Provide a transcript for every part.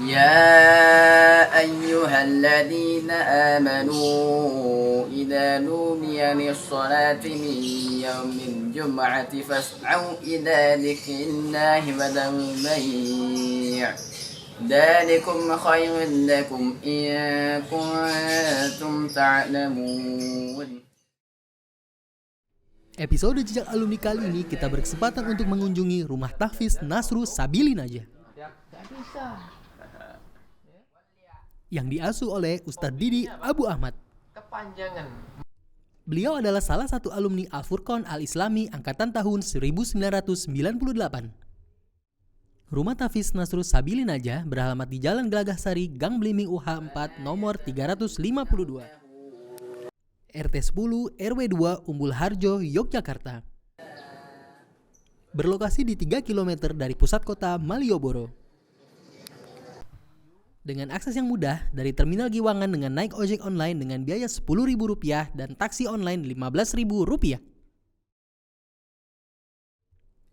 يا أيها الذين آمنوا إذا نودي للصلاة من يوم الجمعة فاسعوا إلى ذكر الله وذروا البيع ذلكم خير لكم إن كنتم تعلمون. Episode Jejak Alumni kali ini kita berkesempatan untuk mengunjungi rumah tahfiz Nasru Sabili Najah yang diasuh oleh Ustadz Didi Abu Ahmad. Beliau adalah salah satu alumni Al-Furqan Al-Islami angkatan tahun 1998. Rumah tahfiz Nasru Sabili Najah beralamat di Jalan Gelagah Sari, Gang Blimbing UH 4 nomor 352. RT 10 RW 2 Umbul Harjo, Yogyakarta. Berlokasi di 3 km dari pusat kota Malioboro. Dengan akses yang mudah dari Terminal Giwangan dengan naik ojek online dengan biaya Rp10.000 dan taksi online Rp15.000.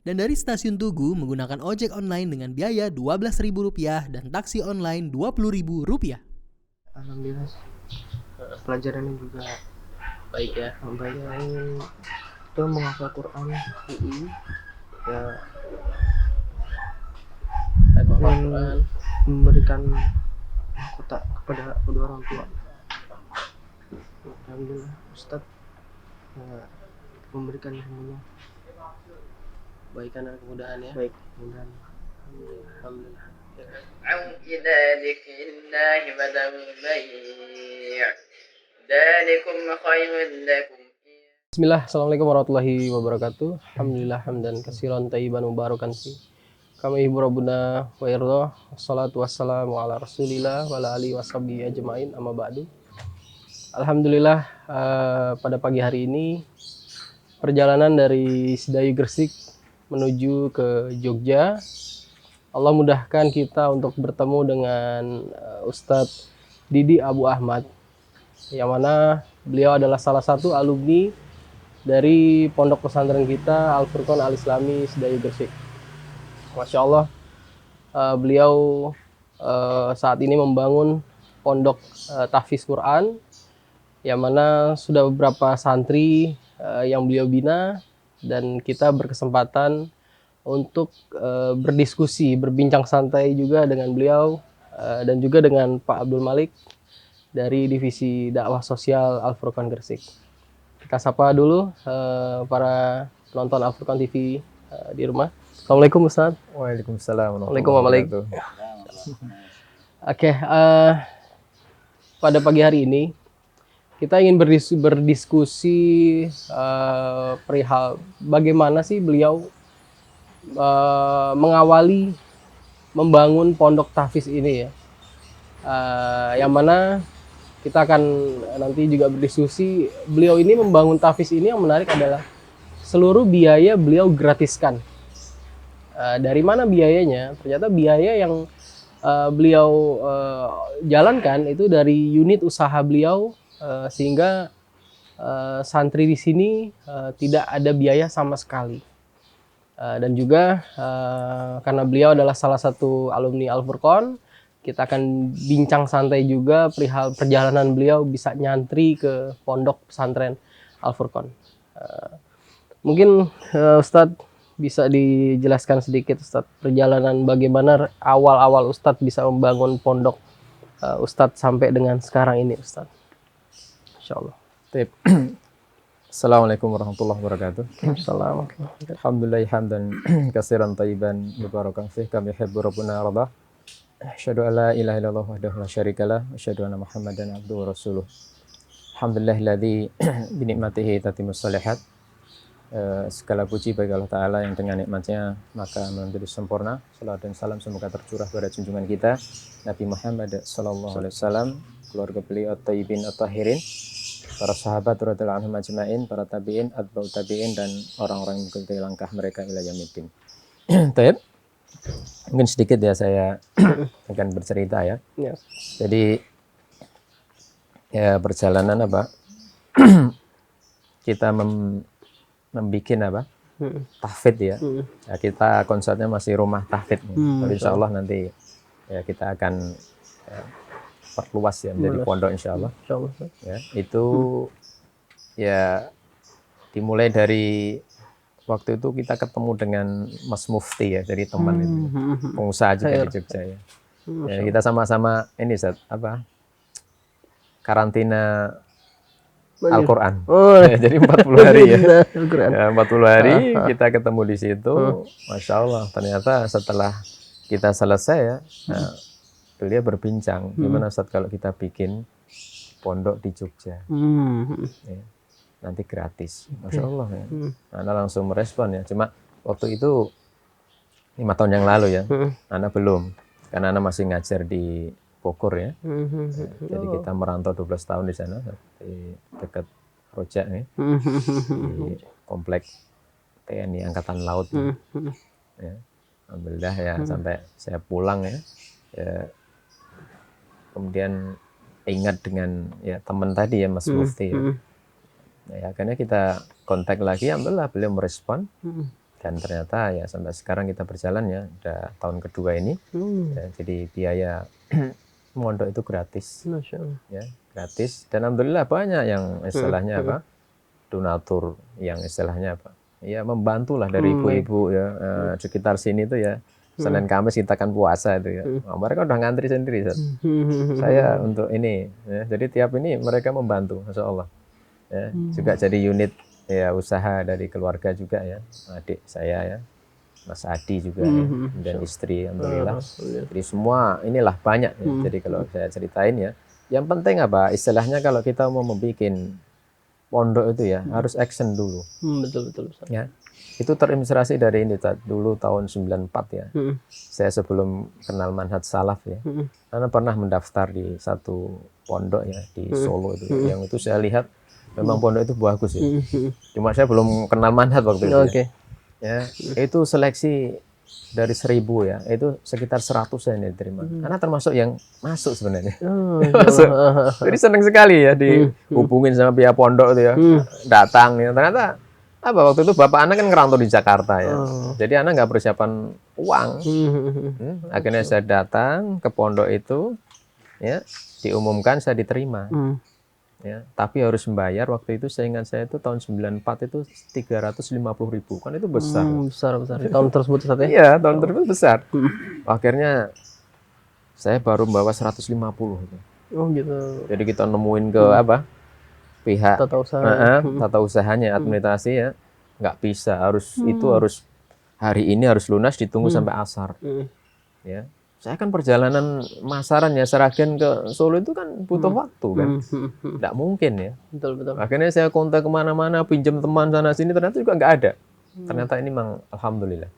Dan dari Stasiun Tugu menggunakan ojek online dengan biaya Rp12.000 dan taksi online Rp20.000. Alhamdulillah pelajarannya juga baik ya. Bayangin itu menghafal Quran ya, dan memberikan mahkota kepada kedua orang tua. Alhamdulillah Ustadz memberikan ilmunya Baikan dan kemudahan ya. baik, mudah-mudahan. Alhamdulillah. إلى ذكر الله وذروا البيع ذلكم خير لكم. Bismillah, assalamualaikum warahmatullahi wabarakatuh. Alhamdulillah hamdan katsiran thayyiban mubarakan fi. Kami ibu rabbuna wa irdah. Wassalatu wassalamu ala Rasulillah wa ala alihi washabihi ajmain, amma ba'du. Alhamdulillah, pada pagi hari ini perjalanan dari Sedayu Gresik menuju ke Jogja, Allah mudahkan kita untuk bertemu dengan Ustadz Didi Abu Ahmad, yang mana beliau adalah salah satu alumni dari pondok pesantren kita Al-Furqan Al-Islami Sedayu Gresik. Masya Allah, beliau saat ini membangun pondok tahfiz Quran, yang mana sudah beberapa santri yang beliau bina, dan kita berkesempatan untuk berdiskusi, berbincang santai juga dengan beliau dan juga dengan Pak Abdul Malik dari Divisi Dakwah Sosial Al-Furqan Gresik. Kita sapa dulu para penonton Al-Furqan TV di rumah. Assalamualaikum Ustaz. Waalaikumsalam. Waalaikumsalam Pak Malik. Oke, pada pagi hari ini kita ingin berdiskusi perihal bagaimana sih beliau mengawali membangun pondok tahfiz ini ya. Yang mana kita akan nanti juga berdiskusi, beliau ini membangun tahfiz ini yang menarik adalah seluruh biaya beliau gratiskan. Dari mana biayanya? Ternyata biaya yang beliau jalankan itu dari unit usaha beliau, sehingga santri di sini tidak ada biaya sama sekali. Dan juga karena beliau adalah salah satu alumni Al-Furqan, kita akan bincang santai juga perihal perjalanan beliau bisa nyantri ke pondok pesantren Al-Furqan. Mungkin Ustadz bisa dijelaskan sedikit Ustadz, perjalanan bagaimana awal-awal Ustadz bisa membangun pondok Ustadz sampai dengan sekarang ini Ustadz. Insyaallah. Assalamualaikum warahmatullahi wabarakatuh. Assalamualaikum. Alhamdulillah hamdan katsiran thayyiban mubarakan fih kama yuhibbu rabbuna radah. Asyhadu an la ilaha illallah wahdahu la syarikalah wa asyhadu anna Muhammadan abduhu wa rasuluh. Alhamdulillahilladzi bi ni'matihi tatimmus shalihat. Segala puji bagi Allah Ta'ala yang dengan nikmatnya maka menjadi sempurna. Salawat dan salam semoga tercurah pada junjungan kita Nabi Muhammad sallallahu alaihi wasallam, keluarga beliau at-thayyibin at-tahirin, para sahabat radhiyallahu anhum ajmain, para tabi'in, atba'ut tabi'in, dan orang-orang yang mengikuti langkah mereka ila yaumiddin. Baik. Mungkin sedikit ya saya akan bercerita ya. Ya. Jadi ya perjalanan apa? Kita membikin apa? Tahfidz ya. Ya. Kita konsepnya masih rumah tahfidz. Tapi insya Allah nanti ya kita akan perluas ya menjadi pondok insya Allah. Insyaallah, Ustaz. Ya, itu ya dimulai dari waktu itu kita ketemu dengan Mas Mufti ya, dari teman itu, pengusaha juga di Jogja ya. Ya, kita sama-sama ini Ustaz, apa? Karantina Al-Qur'an. Ya, jadi 40 hari ya. Ya, 40 hari kita ketemu di situ. Masya Allah, ternyata setelah kita selesai ya, nah, beliau berbincang gimana Ustaz kalau kita bikin pondok di Jogja. Ya, nanti gratis. Masya Allah ya. Ana langsung merespon ya. Cuma waktu itu 5 tahun yang lalu ya. Ana belum. Karena Ana masih ngajar di Bogor ya. Jadi kita merantau 12 tahun di sana di dekat Rojak nih. Di komplek TNI Angkatan Laut. Ya. Alhamdulillah ya sampai saya pulang ya. Ya. Kemudian ingat dengan ya teman tadi ya Mas Mufti ya. Ya, akhirnya kita kontak lagi, alhamdulillah beliau merespon dan ternyata ya sampai sekarang kita berjalan ya, udah tahun kedua ini. Ya, jadi biaya mondok itu gratis, ya gratis dan alhamdulillah banyak yang istilahnya apa donatur yang istilahnya apa ya membantulah dari ibu-ibu ya sekitar sini tuh ya. Senin Kamis kita kan puasa itu ya. Nah, mereka udah ngantri sendiri. Saya untuk ini ya, jadi tiap ini mereka membantu, Masya Allah. Ya, juga jadi unit ya usaha dari keluarga juga ya, adik saya ya, Mas Adi juga ya, dan istri alhamdulillah. Jadi semua inilah banyak ya. Jadi kalau saya ceritain ya, yang penting apa istilahnya kalau kita mau membuat pondok itu ya harus action dulu. Betul. Ya. Itu terinspirasi dari ini dulu tahun 94 ya. Saya sebelum kenal manhaj salaf ya. Karena pernah mendaftar di satu pondok ya di Solo itu. Yang itu saya lihat memang pondok itu bagus ya. Cuma saya belum kenal manhaj waktu itu. Ya. Itu seleksi dari 1000 ya. Itu sekitar 100 yang diterima. Karena termasuk yang masuk sebenarnya. Masuk. Jadi senang sekali ya dihubungin sama pihak pondok itu ya. Datang ya. Ternyata apa waktu itu bapak anak kan ngerantau di Jakarta ya. Jadi anak nggak persiapan uang. Akhirnya saya datang ke pondok itu ya, diumumkan saya diterima. Ya, tapi harus membayar waktu itu saya ingat saya itu tahun 94 itu 350.000 kan itu besar. Besar. Di tahun tersebut Ustaz ya? Iya, tahun tersebut besar. Akhirnya saya baru membawa 150 gitu. Oh gitu. Jadi kita nemuin ke apa? Pihak tata usahanya, administrasi ya, nggak bisa itu harus hari ini harus lunas ditunggu sampai asar. Ya, saya kan perjalanan Masaran ya Seragen ke Solo itu kan butuh waktu kan, nggak mungkin ya. Betul. Akhirnya saya kontak kemana-mana, pinjam teman sana sini ternyata juga nggak ada. Ternyata ini memang alhamdulillah.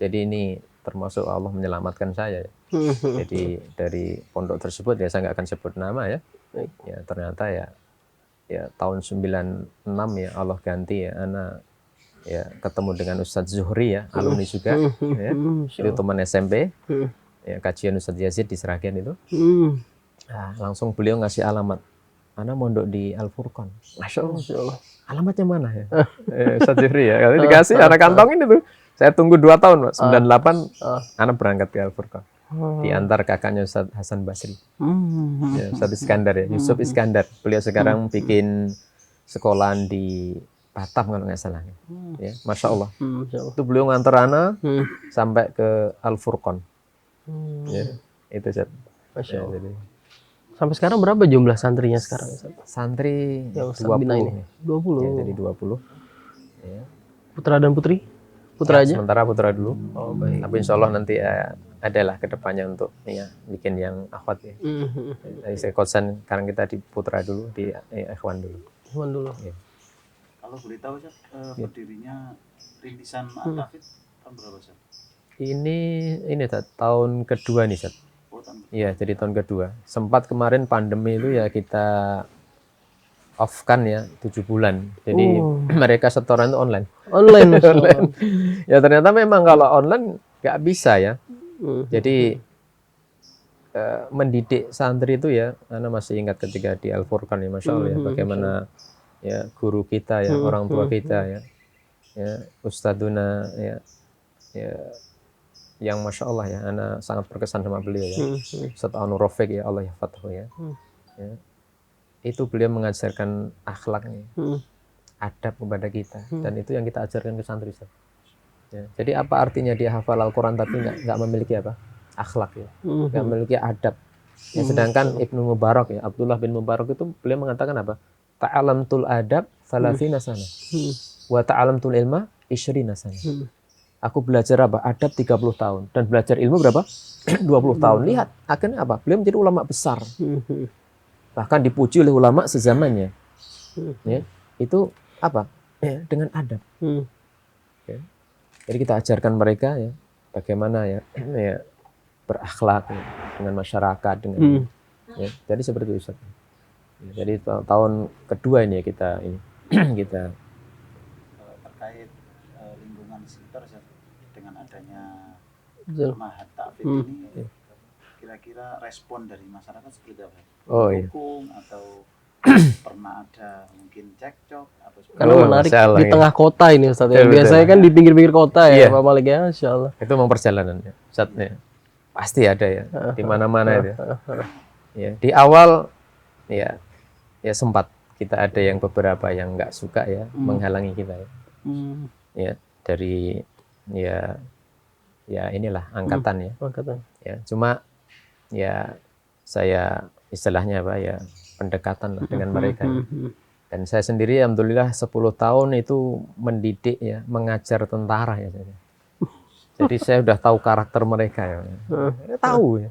Jadi ini termasuk Allah menyelamatkan saya. Ya. Jadi dari pondok tersebut ya saya nggak akan sebut nama ya. Ya ternyata ya tahun 96 ya Allah ganti ya anak ya ketemu dengan Ustadz Zuhri ya alumni juga ya. Itu teman SMP ya kajian Ustadz Yazid di Seragen itu. Nah, langsung beliau ngasih alamat anak mondok di Al Furqon. Masya Allah. Alamatnya mana ya? Ustadz Zuhri ya. Kalau dikasih anak kantongin itu. Saya tunggu 2 tahun Pak. 98 anak berangkat ke Al Furqon. Diantar kakaknya Ustadz Hasan Basri. Ya, Ustadz Iskandar ya, Yusuf Iskandar. Beliau sekarang bikin sekolahan di Batam kalau nggak salah. Ya, Masya Allah. Itu beliau ngantar anak sampai ke Al Furqon. Ya, itu Ustadz. Masya Allah. Jadi, sampai sekarang berapa jumlah santrinya sekarang? santri Yang 20. 20. Ya, jadi 20. Ya. Putra dan putri? Putra aja? Sementara putra dulu. Oh baik. Tapi insya Allah nanti adalah kedepannya untuk ya bikin yang akhwat ya. Dari saya kosan sekarang kita di putra dulu, di ikhwan dulu. Ikhwan dulu. Ya. Kalau boleh tahu Ustaz, berdirinya rintisan Al-Tafid tahun berapa Ustaz? Ini tahun kedua nih Ustaz. Iya, jadi tahun kedua. Sempat kemarin pandemi itu ya kita off kan ya 7 bulan. Jadi mereka setoran itu online. Online. Ya ternyata memang kalau online nggak bisa ya. Jadi mendidik santri itu ya, Ana masih ingat ketika di Al Furqan ya, Masya Allah ya, bagaimana ya guru kita ya, orang tua kita ya, Ustadzuna ya yang masya Allah ya, ana sangat berkesan sama beliau ya. Ustaz Anur Rafiq ya, Allah yahfadhu ya. Ya. Itu beliau mengajarkan akhlaknya, adab kepada kita, dan itu yang kita ajarkan ke santri Ustaz. Ya. Jadi apa artinya dia hafal Al-Quran tapi nggak memiliki apa? Akhlak ya, nggak memiliki adab. Ya, sedangkan Ibnu Mubarak ya, Abdullah bin Mubarak itu beliau mengatakan apa? Ta'alamtul adab thalathina sana wa ta'alamtul ilma 20 sana. Aku belajar apa? Adab 30 tahun dan belajar ilmu berapa? 20 tahun. Lihat, akhirnya apa? Beliau menjadi ulama besar. Bahkan dipuji oleh ulama sezamannya. Ya, itu apa? Ya, dengan adab. Ya. Jadi kita ajarkan mereka ya bagaimana ya, ya berakhlak ya, dengan masyarakat dengan ya. Jadi seperti itu Ustaz. Ya, jadi tahun kedua ini ya kita kita terkait lingkungan sekitar Ustaz, dengan adanya Betul. Mahat Ta'fid ini, kira-kira respon dari masyarakat seperti apa? Oh iya. Dukung atau pernah ada mungkin cekcok atau seperti Kalau Oh, menarik Masya Allah, di ya. tengah kota ini Ustaz ya. Betul, Biasanya betul. kan di pinggir-pinggir kota ya Iya. Pak Malik ya, Masya Allah. Itu memang perjalanan ya. Ustaz ya. Pasti ada ya di mana-mana itu. Ya, di awal ya sempat kita ada yang beberapa yang nggak suka ya, menghalangi kita ya. Ya, dari ya inilah angkatan ya. Angkatan. Ya, cuma ya saya istilahnya apa ya, pendekatan lah dengan mereka ya. Dan saya sendiri alhamdulillah 10 tahun itu mendidik ya, mengajar tentara ya. Jadi saya udah tahu karakter mereka ya. Tahu ya.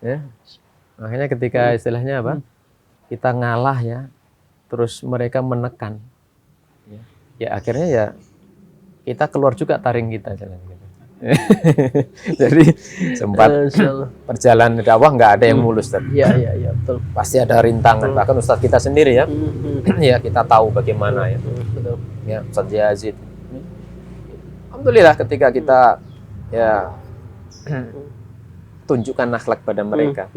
Ya. Makanya ketika istilahnya apa? Kita ngalah ya, terus mereka menekan. Ya akhirnya ya kita keluar juga taring kita jalan gitu. Jadi sempat Masya Allah. perjalanan dakwah nggak ada yang mulus tadi. Iya, betul. Pasti ada rintangan. Bahkan Ustadz kita sendiri ya, ya kita tahu bagaimana ya. Betul. Ya Ustadz Yazid. Alhamdulillah ketika kita ya tunjukkan akhlak pada mereka.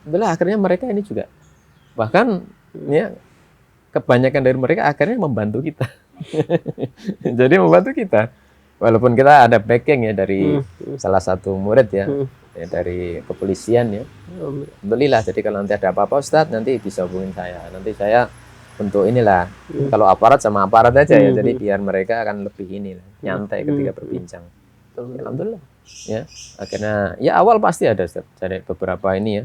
Alhamdulillah akhirnya mereka ini juga bahkan ya kebanyakan dari mereka akhirnya membantu kita. Jadi membantu kita. Walaupun kita ada backing ya dari salah satu murid ya, ya dari kepolisian ya. Alhamdulillah. Jadi kalau nanti ada apa-apa Ustadz nanti bisa hubungin saya. Nanti saya untuk inilah kalau aparat sama aparat aja ya. Jadi biar mereka akan lebih inilah nyantai ketika berbincang. Ya, alhamdulillah. Ya akhirnya ya awal pasti ada Ustadz. Jadi beberapa ini ya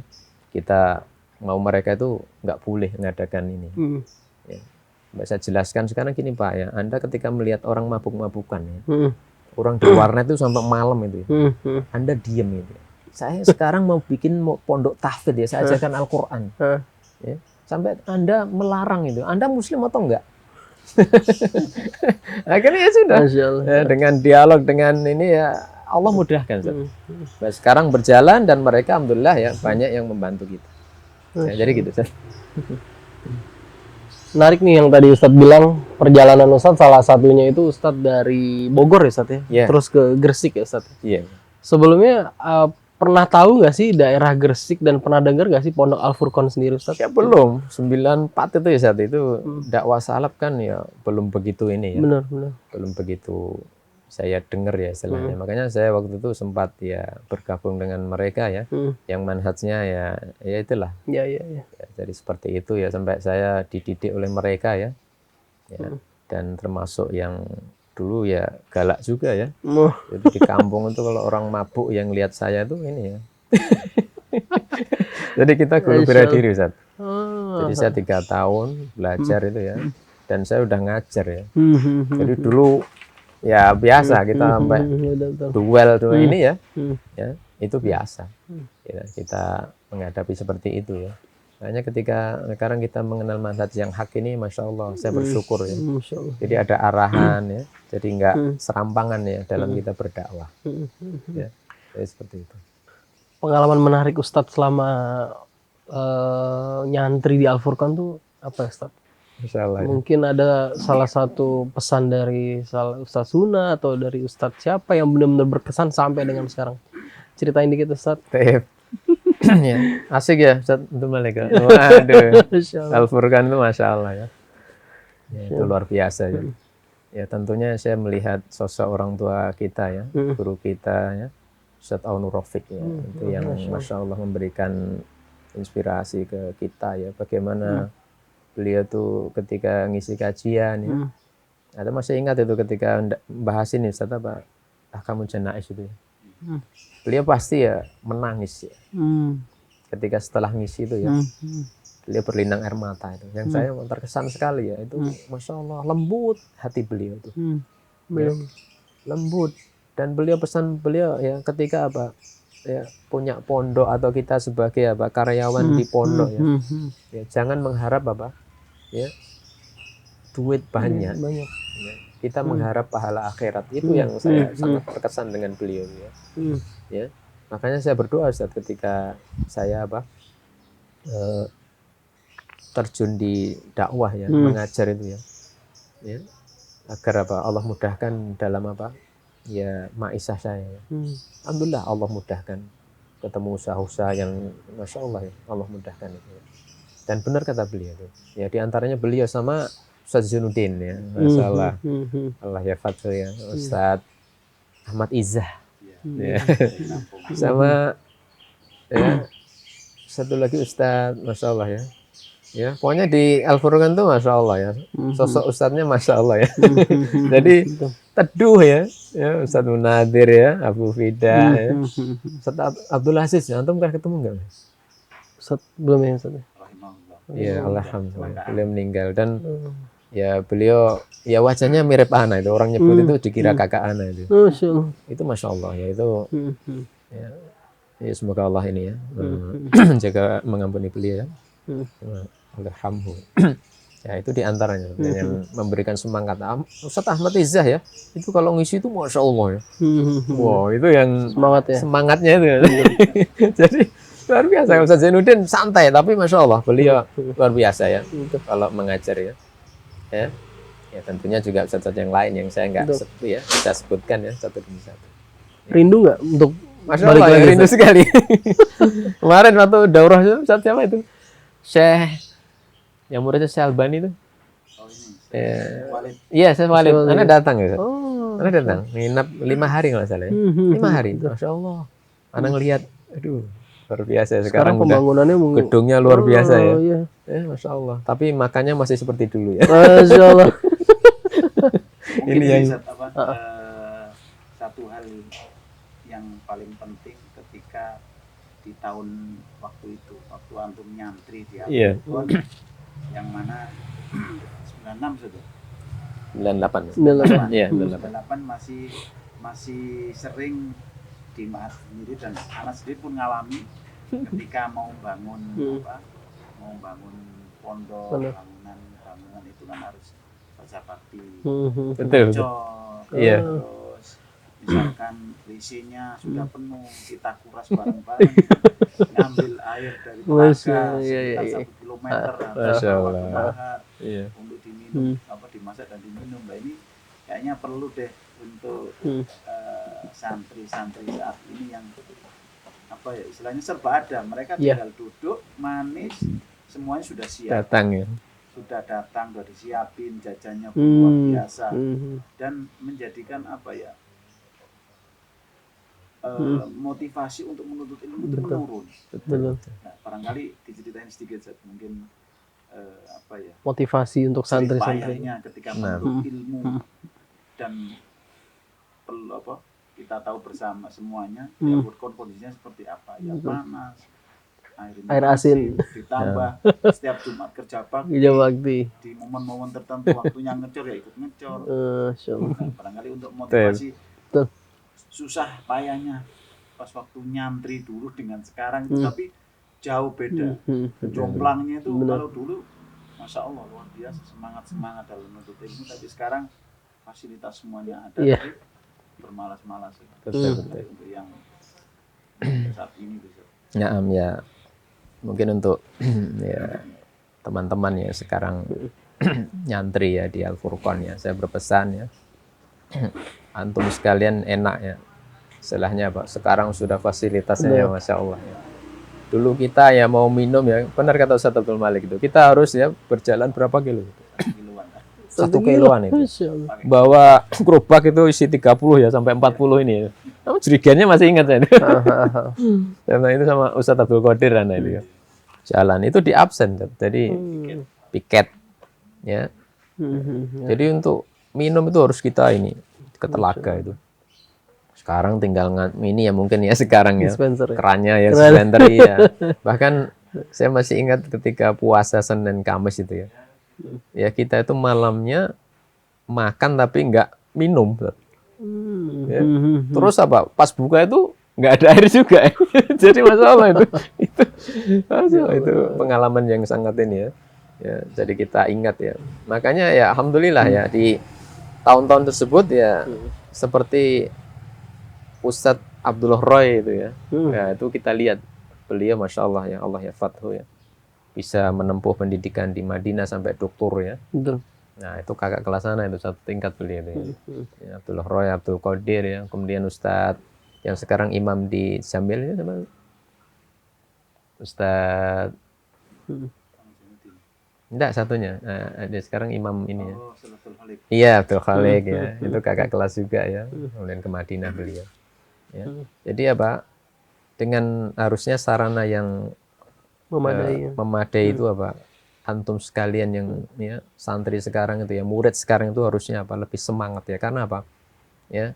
kita mau mereka itu nggak boleh mengadakan ini. Ya. Saya jelaskan sekarang gini Pak ya, Anda ketika melihat orang mabuk-mabukan ya, orang di warnet itu sampai malam itu, ya, Anda diem itu. Saya sekarang mau bikin pondok tahfidz ya, saya ajarkan Al-Quran, ya, sampai Anda melarang itu, Anda Muslim atau enggak? Akhirnya ya sudah, ya, dengan dialog dengan ini ya Allah mudahkan. Nah, sekarang berjalan dan mereka alhamdulillah ya banyak yang membantu kita. Ya, jadi gitu. Menarik nih yang tadi Ustadz bilang, perjalanan Ustadz salah satunya itu Ustadz dari Bogor ya Ustadz ya, Yeah. terus ke Gresik ya Ustadz. Iya. Sebelumnya pernah tahu nggak sih daerah Gresik dan pernah dengar nggak sih Pondok Al Furqon sendiri Ustadz? Ya belum, 94 itu ya saat itu dakwah salaf kan ya belum begitu ini ya. Benar. Belum begitu saya dengar ya istilahnya. Makanya saya waktu itu sempat ya bergabung dengan mereka ya, yang manhajnya ya itulah. Iya. Ya, jadi seperti itu ya sampai saya dididik oleh mereka ya. Dan termasuk yang dulu ya galak juga ya. Jadi di kampung itu kalau orang mabuk yang lihat saya tuh ini ya. Jadi kita guru bela diri Ustaz. Jadi saya 3 tahun belajar itu ya. Dan saya udah ngajar ya. Jadi dulu ya biasa kita sampai duel ini ya. Ya, itu biasa. Ya, kita menghadapi seperti itu ya. Makanya ketika sekarang kita mengenal manhaj yang hak ini, Masya Allah, saya bersyukur ya. Jadi ada arahan ya, jadi nggak serampangan ya dalam kita berdakwah. Ya, jadi seperti itu. Pengalaman menarik Ustadz selama nyantri di Al Furqon tuh apa ya Ustadz? Masya Allah. Ya. Mungkin ada salah satu pesan dari Ustadz Suna atau dari Ustadz siapa yang benar-benar berkesan sampai dengan sekarang. Ceritain dikit Ustadz. Ya, asik ya Ustadz untuk mereka. Waduh, Al Furqon itu Masya Allah ya. Ya itu luar biasa ya. Ya tentunya saya melihat sosok orang tua kita ya, guru kita ya, Ustadz Aunur Rafiq ya, itu yang Masya Allah memberikan inspirasi ke kita ya, bagaimana beliau tuh ketika ngisi kajian ya, ada masih ingat itu ketika bahas ini Ustadz apa, Ahkamul Janaiz itu ya, beliau pasti ya menangis ya, ketika setelah ngisi itu ya, beliau berlinang air mata itu, yang saya terkesan sekali ya, itu Masya Allah lembut hati beliau tuh, ya, lembut, dan beliau pesan beliau ya ketika apa ya punya pondok atau kita sebagai apa karyawan di pondok ya, ya jangan mengharap apa ya duit banyak, ya, kita mengharap pahala akhirat, itu yang saya sangat terkesan dengan beliau ya, ya makanya saya berdoa Ustaz ketika saya apa terjun di dakwah ya, mengajar itu ya, ya agar apa Allah mudahkan dalam apa ya maisah saya ya. Alhamdulillah Allah mudahkan, ketemu usaha-usaha yang Masya Allah ya, Allah mudahkan itu ya. Dan benar kata beliau itu ya, diantaranya beliau sama Ustadz Zainuddin ya, Masya Allah, Allah ya Fatul ya, Ustadz Ahmad Izzah ya. Sama ya satu lagi Ustadz Masya Allah ya. Ya, pokoknya di Al-Furqan tuh Masya Allah ya, sosok Ustadznya Masya Allah ya. Jadi teduh ya, ya Ustadz Munadir ya, Abu Fida ya, Ustadz Abdul Aziz, antum pernah ketemu nggak? Ustadz belum ya Ustadz? Ya alhamdulillah, beliau meninggal dan ya beliau ya wajahnya mirip Ana itu, orang nyebut itu dikira kakak Ana itu. Itu Masya Allah ya, itu ya, ya semoga Allah ini ya jaga mengampuni beliau ya. Alhamdulillah. Ya itu diantaranya yang memberikan semangat. Ustadz Ahmad Izzah ya, itu kalau ngisi itu Masya Allah ya. Wow, itu yang Semangat ya. Semangatnya itu. Jadi luar biasa. Ustadz Zainuddin santai, tapi Masya Allah beliau luar biasa ya. Kalau mengajar ya. Ya tentunya juga ustadz yang lain yang saya nggak ya, saya sebutkan ya satu demi satu. Rindu nggak untuk Masya Allah ya, rindu sekali. Kemarin waktu daurah Ustadz siapa itu? Syekh yang muridnya Syekh Albani itu. Oh ini. Walid. Iya, Syekh Walid. Anda datang ya? Oh. Anda datang. Nginap 5 hari kalau salah ya. 5 hari. Masya Allah. Anda ngelihat, aduh, luar biasa sekarang pembangunannya gedungnya luar biasa ya. Iya. Masya Allah. Tapi makannya masih seperti dulu ya. Masya Allah. Mungkin Ini yang satu hal yang paling penting ketika di tahun waktu itu, waktu antum nyantri di Al-Furqan, yang mana 96 sudah 98. 98. Iya, 98 masih sering di Mahat sendiri, dan anak sendiri pun ngalami ketika mau bangun mau bangun pondok, bangunan itu kan harus baca bakti, Betul. Iya. terus misalkan WC-nya sudah penuh, kita kuras bareng-bareng, ngambil air dari telaga sekitar 1 kilometer Masya Allah. Iya. untuk diminum, dimasak dan diminum. Nah ini kayaknya perlu deh untuk santri-santri saat ini yang istilahnya serba ada, mereka tinggal duduk manis, semuanya sudah siap, sudah datang, sudah disiapin jajannya luar biasa, dan menjadikan motivasi untuk menuntut ilmu itu menurun. Nah, barangkali diceritain sedikit mungkin motivasi untuk santri-santri ketika menuntut ilmu, dan perlu kita tahu bersama semuanya ya, kondisinya seperti apa ya, panas, air asin ditambah setiap Jumat kerja bakti di momen-momen tertentu waktunya ngecor ya ikut ngecor. Nah, barangkali untuk motivasi susah payahnya pas waktu nyantri dulu dengan sekarang itu tapi jauh beda. Jomplangnya itu kalau dulu Masya Allah luar biasa, semangat dalam menuntut ilmu, tapi sekarang fasilitas semuanya ada, tapi bermalas-malas untuk yang saat ini bisa. Ya mungkin untuk ya teman-teman ya sekarang nyantri ya di Al-Furqan ya, saya berpesan ya, antum sekalian enak ya, istilahnya sekarang sudah fasilitasnya ya Masya Allah ya. Dulu kita ya mau minum ya, benar kata Ustadz Abdul Malik itu, kita harus ya berjalan berapa kilo? 1 kiloan itu. Masya Allah. Bawa gerobak itu isi 30 ya sampai 40 ini ya. Namun jerigennya masih ingat saya. Karena itu sama Ustadz Abdul Qadir anak itu ya. Jalan itu di absen, jadi piket ya. Jadi untuk minum itu harus kita ini ke telaga itu. Sekarang tinggal ini ya mungkin ya sekarang ya. Dispenser ya. Kerannya ya, dispenser ya. Bahkan saya masih ingat ketika puasa Senin Kamis itu ya. Ya kita itu malamnya makan tapi nggak minum. Ya. Terus apa? Pas buka itu nggak ada air juga. Jadi masalah itu. Itu pengalaman yang sangat ini ya. Ya, jadi kita ingat ya. Makanya ya alhamdulillah ya di tahun-tahun tersebut ya seperti Ustadz Abdullah Roy itu ya. Ya itu kita lihat beliau masya Allah ya Allah ya Fathu ya. Bisa menempuh pendidikan di Madinah sampai doktor ya. Betul. Nah itu kakak kelas sana itu satu tingkat beliau itu ya. Ya, Abdullah Roy, Abdul Qadir ya. Kemudian Ustadz yang sekarang imam di Jamil ini sama Ustadz enggak satunya. Nah, dia sekarang imam ini ya. Oh, Salatul Khalik. Iya, Abdul Khalik ya. Itu kakak kelas juga ya. Kemudian ke Madinah beliau. Ya. Jadi apa? Dengan harusnya sarana yang Memadai. memadai itu apa? Antum sekalian yang ya santri sekarang itu ya, murid sekarang itu harusnya apa? Lebih semangat ya. Karena apa? Ya.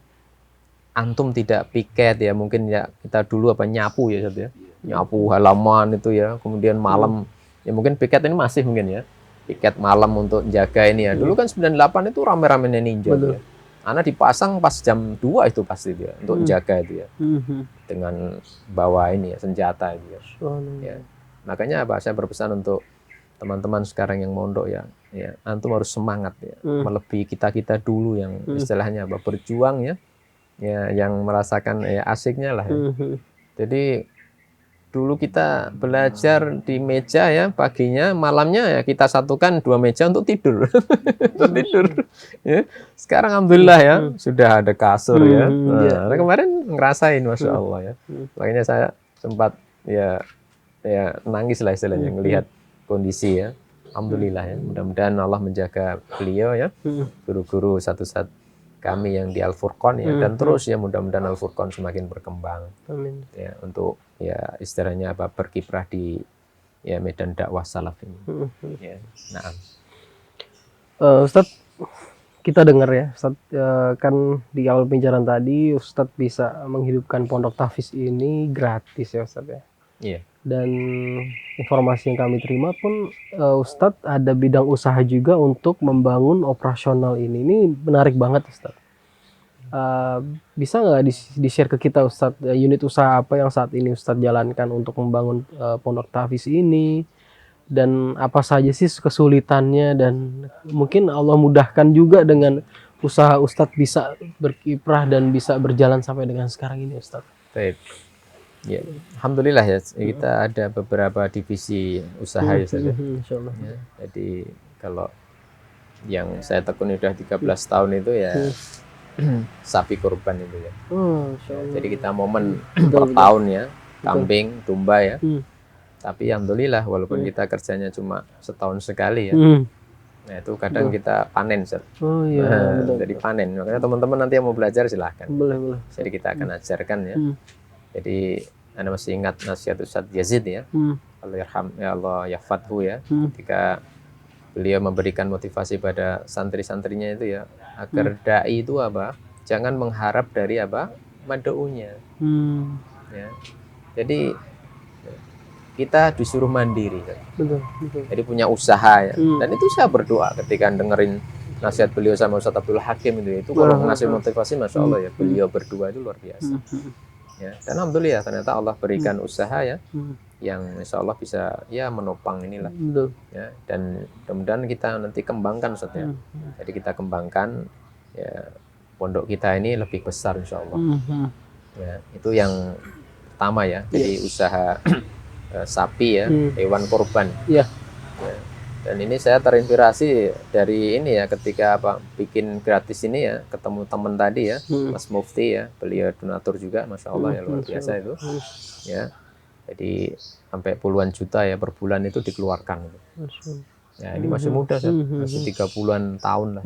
Antum tidak piket ya, mungkin ya kita dulu apa nyapu ya, Ustaz ya. Nyapu halaman itu ya, kemudian malam ya mungkin piket ini masih mungkin ya. Piket malam untuk jaga ini ya. Dulu kan 98 itu rame-ramenya ninja ya. Anak dipasang pas jam 2 itu pasti dia untuk jaga itu ya. Dengan bawa ini ya senjata itu ya. Ya. Makanya apa saya berpesan untuk teman-teman sekarang yang mondok ya, ya antum harus semangat ya. Melebihi kita-kita dulu yang istilahnya apa berjuang ya. Ya yang merasakan ya asiknya lah ya. Jadi dulu kita belajar di meja ya paginya, malamnya ya kita satukan 2 meja untuk tidur. Untuk tidur. Ya. Sekarang alhamdulillah ya sudah ada kasur ya. Nah, kemarin ngerasain masya Allah ya. Makanya saya sempat ya nangis lah istilahnya ngelihat kondisi ya. Alhamdulillah ya. Mudah-mudahan Allah menjaga beliau ya. Guru-guru satu-satu kami yang di Al-Furqan ya dan terus ya mudah-mudahan Al-Furqan semakin berkembang. Amin. Ya untuk ya istilahnya apa berkiprah di ya medan dakwah salaf ini. Ya, nah. Ustadz, kita dengar ya, Ustadz, kan di awal pembicaraan tadi Ustadz bisa menghidupkan pondok tahfiz ini gratis ya Ustadz ya. Iya. Dan informasi yang kami terima pun Ustadz ada bidang usaha juga untuk membangun operasional ini. Ini menarik banget Ustadz. Bisa nggak di-share ke kita Ustadz unit usaha apa yang saat ini Ustadz jalankan untuk membangun pondok tahfiz ini dan apa saja sih kesulitannya dan mungkin Allah mudahkan juga dengan usaha Ustadz bisa berkiprah dan bisa berjalan sampai dengan sekarang ini Ustadz. Baik. Ya, alhamdulillah ya kita ada beberapa divisi usaha ya Ustaz. Insyaallah. Ya, jadi kalau yang saya tekuni udah 13 tahun itu ya sapi kurban itu ya. Jadi kita momen per tahun ya, kambing, domba ya. Tapi alhamdulillah walaupun kita kerjanya cuma setahun sekali ya. Nah itu kadang kita panen Ustaz. Oh iya. Jadi panen. Makanya teman-teman nanti yang mau belajar silahkan. Boleh. Jadi kita akan ajarkan ya. Jadi Anda masih ingat nasihat Ustadz Yazid ya. Allahyarham ya Allah ya Fathu ya. Ketika beliau memberikan motivasi pada santri-santrinya itu ya agar dai itu apa? Jangan mengharap dari apa? Mad'unya. Ya. Jadi kita disuruh mandiri kan. Betul. Jadi punya usaha ya. Dan itu saya berdoa ketika dengerin nasihat beliau sama Ustadz Abdul Hakim itu kalau ngasih motivasi masya Allah ya beliau berdua itu luar biasa. Ya, dan alhamdulillah ternyata Allah berikan usaha ya yang insya Allah bisa ya menopang inilah ya dan mudah-mudahan kita nanti kembangkan Ustaz ya. Jadi kita kembangkan ya pondok kita ini lebih besar insya Allah. Ya, itu yang pertama ya. Jadi usaha sapi ya, hewan kurban. Ya. Dan ini saya terinspirasi dari ini ya ketika apa bikin gratis ini ya ketemu teman tadi ya Mas Mufti ya beliau donatur juga masya Allah ya luar biasa itu ya jadi sampai puluhan juta ya per bulan itu dikeluarkan Ya, ini masih muda, Ustaz. Masih 30-an tahun lah.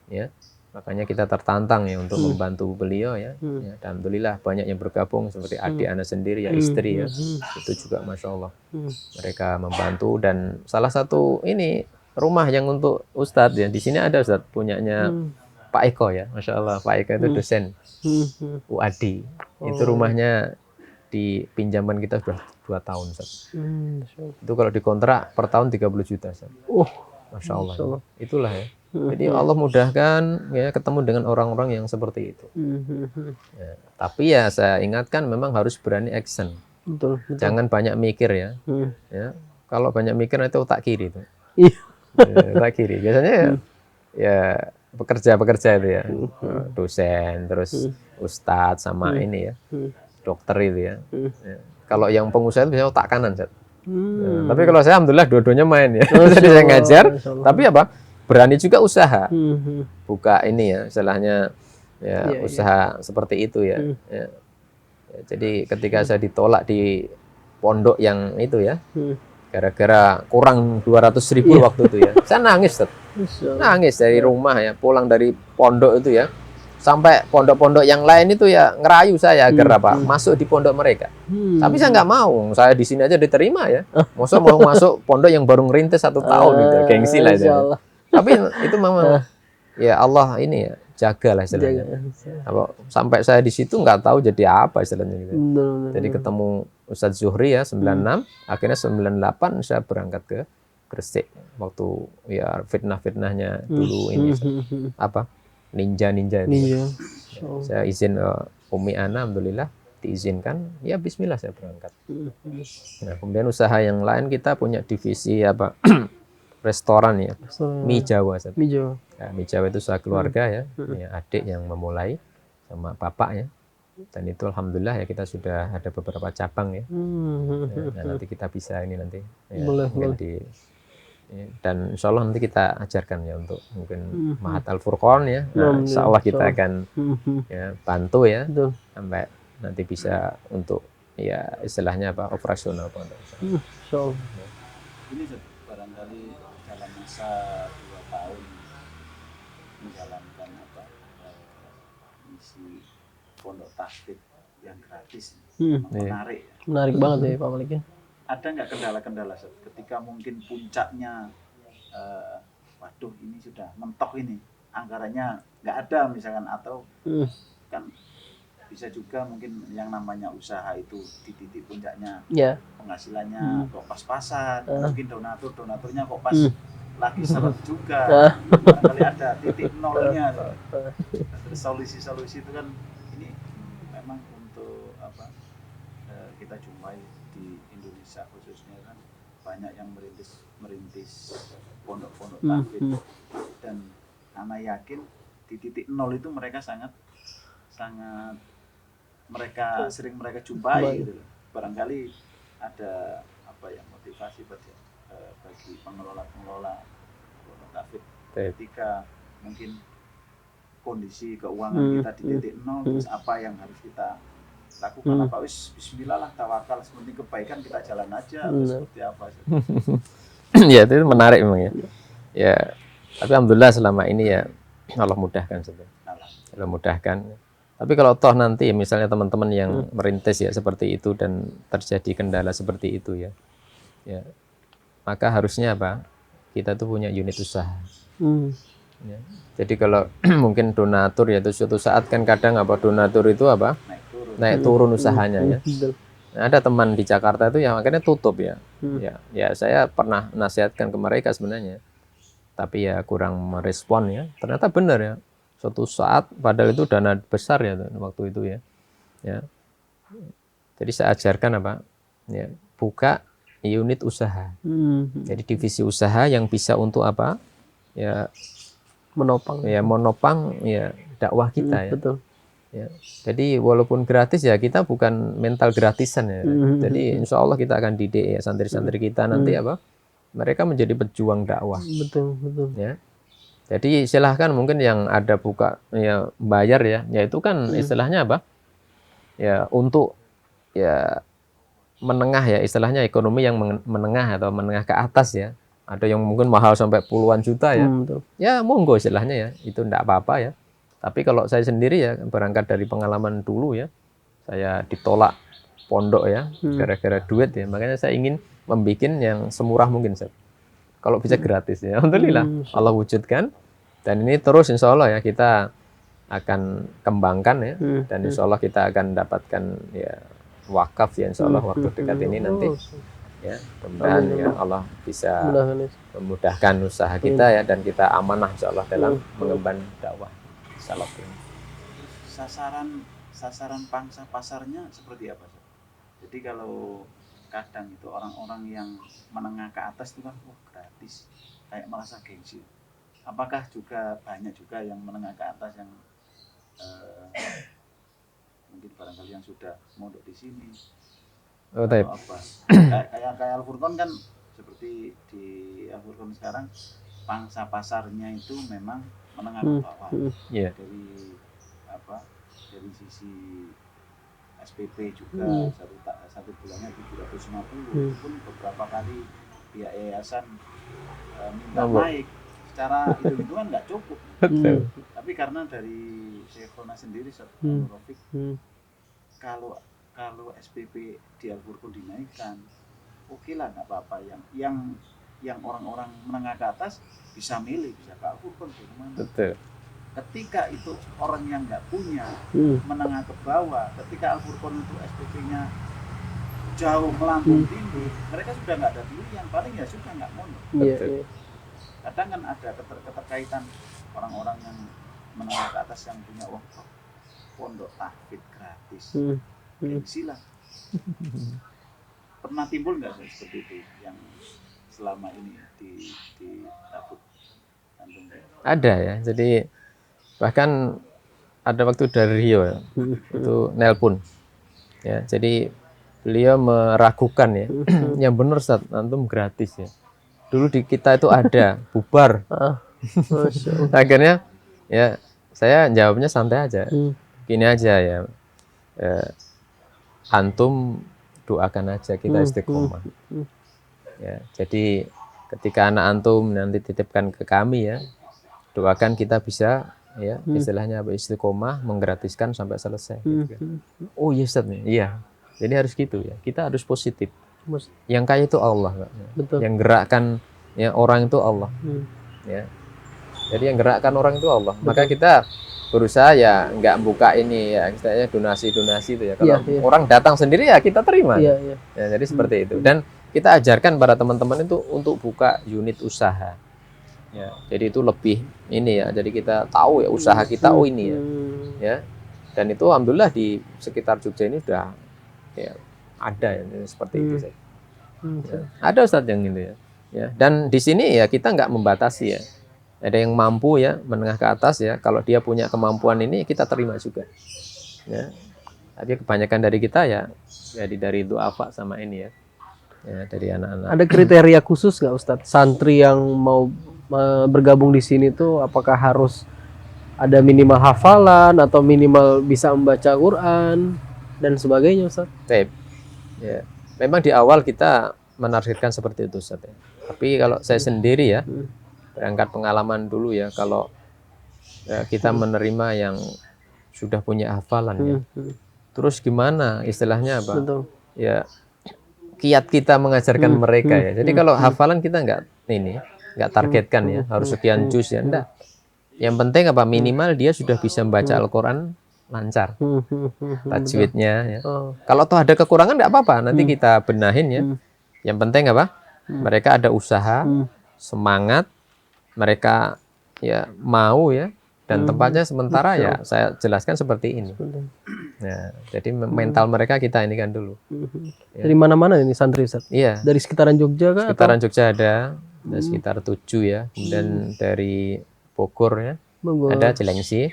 Ya. Makanya kita tertantang ya untuk membantu beliau ya. Ya, dan alhamdulillah banyak yang bergabung seperti adik anak sendiri ya, istri ya. Itu juga Masya Allah. Mereka membantu dan salah satu ini rumah yang untuk Ustadz ya. Di sini ada Ustadz punyanya Pak Eko ya. Masya Allah, Pak Eko itu dosen UAD. Itu rumahnya di pinjaman kita sudah 2 tahun Ustadz. Itu kalau dikontrak per tahun 30 juta Ustadz. Masya Allah. Itulah ya. Jadi Allah mudahkan ya ketemu dengan orang-orang yang seperti itu. Ya, tapi ya saya ingatkan memang harus berani action. Betul. Jangan banyak mikir ya. Ya. Kalau banyak mikir itu otak kiri itu. Iya. Otak kiri. Biasanya ya pekerja-pekerja itu ya. Dosen, terus ustadz sama ini ya. Dokter itu ya. Ya. Kalau yang pengusaha itu biasanya otak kanan, Zat. Ya, tapi kalau saya alhamdulillah dua-duanya main ya. Jadi saya ngajar, tapi apa? Berani juga usaha. Buka ini ya, istilahnya ya usaha seperti itu ya. Ya. Ya, jadi ketika saya ditolak di pondok yang itu ya, gara-gara kurang 200.000 waktu itu ya, saya nangis, Tet. Nangis dari rumah ya, pulang dari pondok itu ya, sampai pondok-pondok yang lain itu ya ngerayu saya agar apa masuk di pondok mereka. Tapi saya nggak mau, saya di sini aja diterima ya. Masa mau masuk pondok yang baru ngerintis 1 tahun gitu, gengsi lah itu. Tapi itu memang ya Allah ini ya jagalah istilahnya. Apa sampai saya di situ nggak tahu jadi apa istilahnya gitu. Jadi ketemu Ustadz Zuhri ya 96, akhirnya 98 saya berangkat ke Gresik waktu ya fitnah-fitnahnya dulu ini apa ninja itu. Ya, saya izin Umi Ana alhamdulillah diizinkan ya bismillah saya berangkat. Nah, kemudian usaha yang lain kita punya divisi apa restoran ya, mie Jawa. Mie Jawa. Ya, mie Jawa itu usaha keluarga ya, ya, adik yang memulai sama bapak ya. Dan itu alhamdulillah ya kita sudah ada beberapa cabang ya. Nah, nanti kita bisa ini nanti ya, boleh. Ya, dan insya Allah nanti kita ajarkan ya untuk mungkin Mahat Al-Furqan ya. Nah, insya Allah kita akan ya, bantu ya sampai nanti bisa untuk ya istilahnya apa operasional pondok. Insya Allah. Ini barangkali dalam masa 2 tahun menjalankan apa misi pondok tahfidz yang gratis menarik ya. Menarik banget ya Pak Malik ya. Ada nggak kendala-kendala ketika mungkin puncaknya waduh ini sudah mentok ini anggarannya nggak ada misalkan atau kan bisa juga mungkin yang namanya usaha itu di titik puncaknya penghasilannya kok pas-pasan mungkin donaturnya kok pas lagi seret juga barangkali ada titik nolnya solusi-solusi itu kan ini memang untuk apa kita jumpai di Indonesia khususnya kan banyak yang merintis pondok-pondok tahfidz dan anak yakin di titik nol itu mereka sangat mereka sering jumpai gitu loh. Barangkali ada apa ya motivasi bagi pengelola pondok tahfidz ketika mungkin kondisi keuangan kita di titik nol terus apa yang harus kita lakukan apa bismillah lah tawakal seperti kebaikan kita jalan aja atau seperti apa ya itu menarik memang ya ya tapi alhamdulillah selama ini ya Allah mudahkan sebenarnya Allah mudahkan tapi kalau toh nanti misalnya teman-teman yang merintis ya seperti itu dan terjadi kendala seperti itu ya maka harusnya apa kita tuh punya unit usaha ya. Jadi kalau mungkin donatur ya itu suatu saat kan kadang apa donatur itu apa naik turun usahanya ya. Nah, ada teman di Jakarta itu yang akhirnya tutup ya. Ya saya pernah nasihatkan ke mereka sebenarnya. Tapi ya kurang merespon ya. Ternyata benar ya. Suatu saat padahal itu dana besar ya waktu itu ya. Ya. Jadi saya ajarkan apa? Ya, buka unit usaha. Jadi divisi usaha yang bisa untuk apa? Ya menopang ya dakwah kita ya. Betul. Ya. Jadi walaupun gratis ya kita bukan mental gratisan ya. Jadi insya Allah kita akan didik ya santri-santri kita nanti apa mereka menjadi pejuang dakwah. Betul. Ya. Jadi silahkan mungkin yang ada buka ya bayar ya itu kan istilahnya apa? Ya untuk ya menengah ya istilahnya ekonomi yang menengah atau menengah ke atas ya. ada yang mungkin mahal sampai puluhan juta ya. Betul. Ya monggo istilahnya ya, itu enggak apa-apa ya. Tapi kalau saya sendiri ya berangkat dari pengalaman dulu ya, saya ditolak pondok ya gara-gara duit ya. Makanya saya ingin membuat yang semurah mungkin, Ustaz. Kalau bisa gratis ya. Alhamdulillah Allah wujudkan, dan ini terus insya Allah ya kita akan kembangkan ya, dan insya Allah kita akan dapatkan ya wakaf ya insya Allah waktu dekat ini nanti ya. Mudah-mudahan ya Allah bisa memudahkan usaha kita ya, dan kita amanah insya Allah dalam mengemban dakwah salaf ini. Sasaran pangsa pasarnya seperti apa, Ustaz? Jadi kalau kadang itu orang-orang yang menengah ke atas itu kan gratis, kayak merasa gengsi. Apakah juga banyak juga yang menengah ke atas yang mungkin barangkali yang sudah mondok di sini atau apa? Kayak Al-Furqan kan, seperti di Al-Furqan sekarang pangsa pasarnya itu memang menengah ke bawah. Dari sisi SPP juga satu bulannya 750, pun beberapa kali pihak yayasan minta naik, secara hitung-hitungan nggak cukup. Tapi karena dari Syekhona sendiri, Ustaz Rafiq, kalau SPP di Al-Furqan dinaikkan, oke lah, nggak apa-apa. Yang orang-orang menengah ke atas bisa milih, bisa ke Al-Furqan ke mana. Betul. Ketika itu orang yang nggak punya, menengah ke bawah, ketika Al-Furqan itu SPP-nya jauh melambung tinggi, mereka sudah nggak ada pilihan, paling ya sudah nggak mondok. Kadang kan ada keterkaitan orang-orang yang menengah ke atas yang punya uang, pondok tahfidz gratis, gengsi lah. Pernah timbul nggak seperti itu yang selama ini di Tabuk Tanjung? Ada ya, jadi bahkan ada waktu dari Rio ya, itu nelpon ya, jadi beliau meragukan ya, yang benar Ustaz, antum gratis ya, dulu di kita itu ada, bubar. Akhirnya ya saya jawabnya santai aja, gini aja ya, antum doakan aja kita istiqomah ya. Jadi ketika anak antum nanti titipkan ke kami ya, doakan kita bisa ya istilahnya istiqomah menggratiskan sampai selesai gitu kan. Oh iya Ustaz nih, iya. Jadi harus gitu ya, kita harus positif. Yang kaya itu Allah, Betul. yang gerakkan ya orang itu Allah ya. Jadi yang gerakkan orang itu Allah. Maka kita berusaha ya nggak buka ini ya istilahnya donasi itu ya. Kalau orang datang sendiri ya kita terima ya, jadi seperti itu. Dan kita ajarkan para teman-teman itu untuk buka unit usaha ya, jadi itu lebih ini ya, jadi kita tahu ya usaha kita ini ya, dan itu alhamdulillah di sekitar Jogja ini sudah ya ada ya seperti itu ya. Ada Ustadz yang gitu ya, dan di sini ya kita nggak membatasi ya, ada yang mampu ya menengah ke atas ya, kalau dia punya kemampuan ini kita terima juga ya. Tapi kebanyakan dari kita ya jadi dari duafa sama ini ya, dari anak-anak. Ada kriteria khusus nggak Ustadz, santri yang mau bergabung di sini tuh apakah harus ada minimal hafalan atau minimal bisa membaca Quran dan sebagainya, Ustaz? Ya, memang di awal kita menargetkan seperti itu, Ustaz ya. Tapi kalau saya sendiri ya, berangkat pengalaman dulu ya, kalau ya, kita menerima yang sudah punya hafalan ya, terus gimana istilahnya apa? Betul. Ya, kiat kita mengajarkan mereka ya. Jadi kalau hafalan kita nggak targetkan ya, harus sekian juz ya, enggak. Yang penting apa, minimal dia sudah bisa membaca Al-Quran lancar, tajwidnya ya. Kalau toh ada kekurangan enggak apa-apa, nanti kita benahin ya. Yang penting apa, mereka ada usaha, semangat, mereka ya mau ya, dan tempatnya sementara ya saya jelaskan seperti ini. Ya, jadi mental mereka kita ini kan dulu. Dari mana-mana ini santri, Ustaz? Iya. Dari sekitaran Jogja kah? Sekitaran Jogja ada sekitar 7 ya. Kemudian dari Bogor ya. Ada Cilengsi,